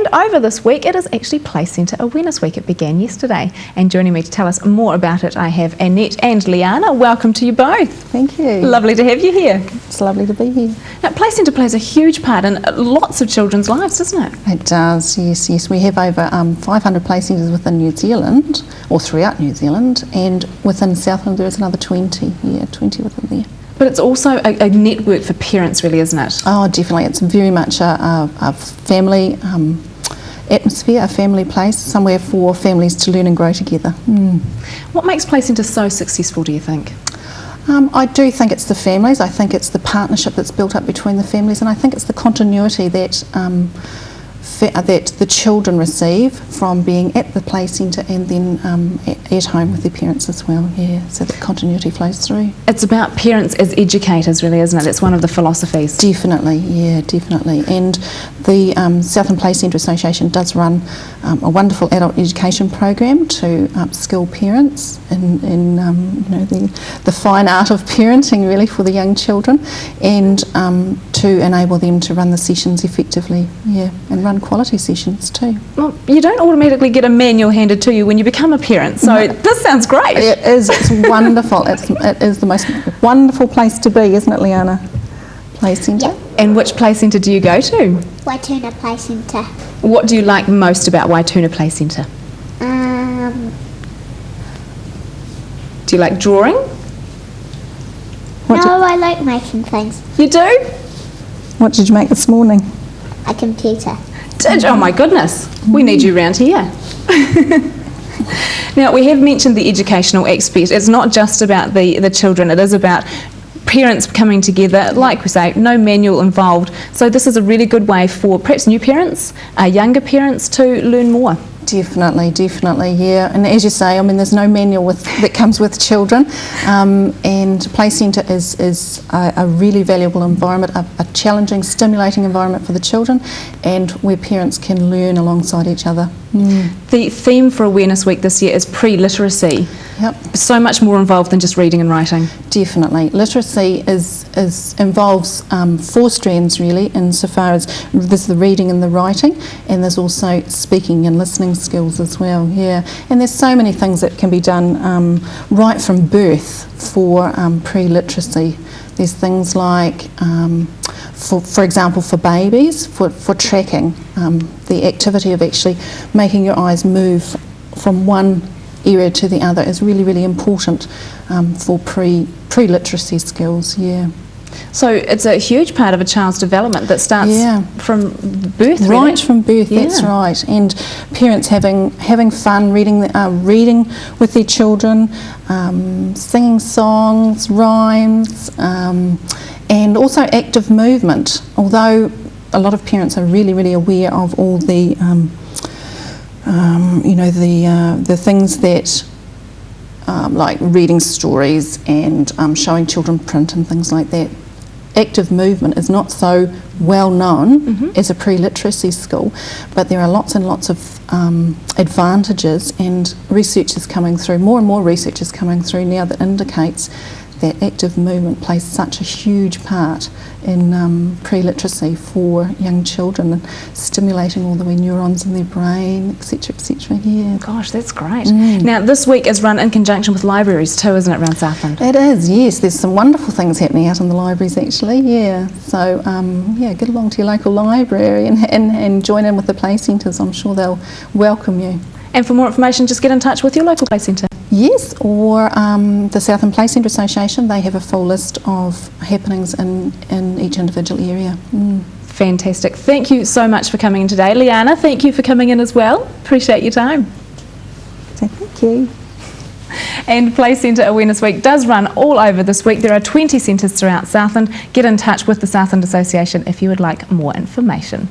And over this week, it is actually Playcentre Awareness Week. It began yesterday. And joining me to tell us more about it, I have Annette and Liana. Welcome to you both. Thank you. Lovely to have you here. It's lovely to be here. Now, Playcentre plays a huge part in lots of children's lives, doesn't it? It does, yes. We have over 500 play centres within New Zealand, or throughout New Zealand, and within Southland there is another 20. 20 within there. But it's also a network for parents, really, isn't it? Oh, definitely. It's very much a family atmosphere, a family place, somewhere for families to learn and grow together. What makes Playcentre so successful, do you think? I do think it's the families. I think it's the partnership that's built up between the families, and I think it's the continuity that that the children receive from being at the play centre and then at home with their parents as well. Yeah, so that continuity flows through. It's about parents as educators, really, isn't it? It's one of the philosophies. Definitely, yeah, definitely. And the Southland Play Centre Association does run a wonderful adult education program to upskill parents in the fine art of parenting, really, for the young children, and to enable them to run the sessions effectively, and run quality sessions too. Well, you don't automatically get a manual handed to you when you become a parent, so this sounds great. It is, it's wonderful. It is the most wonderful place to be, isn't it, Liana? Play Centre. Yep. And which play centre do you go to? Waituna Playcentre. What do you like most about Waituna Play Centre? Do you like drawing? I like making things. You do? What did you make this morning? A computer. Oh my goodness, we need you round here. Now, we have mentioned the educational aspect. It's not just about the children, it is about parents coming together. Like we say, no manual involved. So this is a really good way for perhaps new parents, younger parents to learn more. Definitely, yeah. And as you say, I mean, there's no manual that comes with children, and Play Centre is a really valuable environment, a challenging, stimulating environment for the children, and where parents can learn alongside each other. The theme for Awareness Week this year is pre-literacy. Yep. So much more involved than just reading and writing. Definitely. Literacy involves 4 strands, really, insofar as there's the reading and the writing, and there's also speaking and listening skills as well, And there's so many things that can be done right from birth for pre-literacy. There's things like, for example, for babies, for tracking, the activity of actually making your eyes move from one area to the other is really, really important for pre-literacy skills, So it's a huge part of a child's development that starts from birth, really. Right from birth, that's right. And parents having fun reading with their children, singing songs, rhymes, and also active movement. Although a lot of parents are really, really aware of all the the things that like reading stories and showing children print and things like that. Active movement is not so well known as a pre-literacy skill, but there are lots and lots of advantages, and research is coming through, more and more research is coming through now that indicates that active movement plays such a huge part in pre-literacy for young children, and stimulating all the wee neurons in their brain, etc., etc. Gosh, that's great. Now, this week is run in conjunction with libraries too, isn't it, around Southland? It is, yes. There's some wonderful things happening out in the libraries, actually, So, get along to your local library and join in with the play centres. I'm sure they'll welcome you. And for more information, just get in touch with your local play centre. Yes, or the Southland Play Centre Association. They have a full list of happenings in each individual area. Fantastic. Thank you so much for coming in today. Liana, thank you for coming in as well. Appreciate your time. So thank you. And Playcentre Awareness Week does run all over this week. There are 20 centres throughout Southland. Get in touch with the Southland Association if you would like more information.